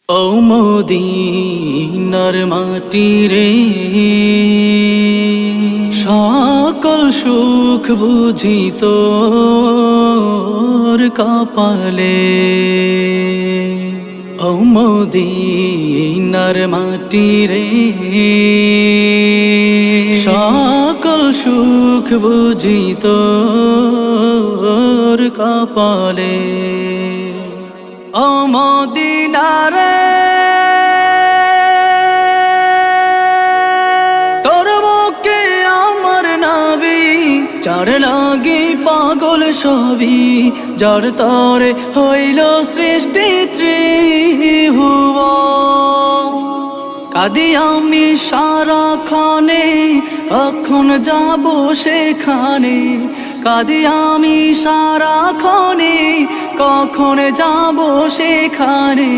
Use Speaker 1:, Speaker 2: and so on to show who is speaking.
Speaker 1: ও মদিনার মাটি রে, সকল সুখ বুঝি তোর কপালে। ও মদিনার মাটি রে, সকল সুখ বুঝি তোর কপালে। ও মদিনা রে, তোর বুকে আমার নাবি, যার লাগি পাগল সবই, যার তরে হইল সৃষ্টি ত্রিভুবন। কাঁদি আমি সারাক্ষণে, কখন যাব সেখানে। কাঁদি আমি সারাক্ষণে, কখন যাব সেখানে।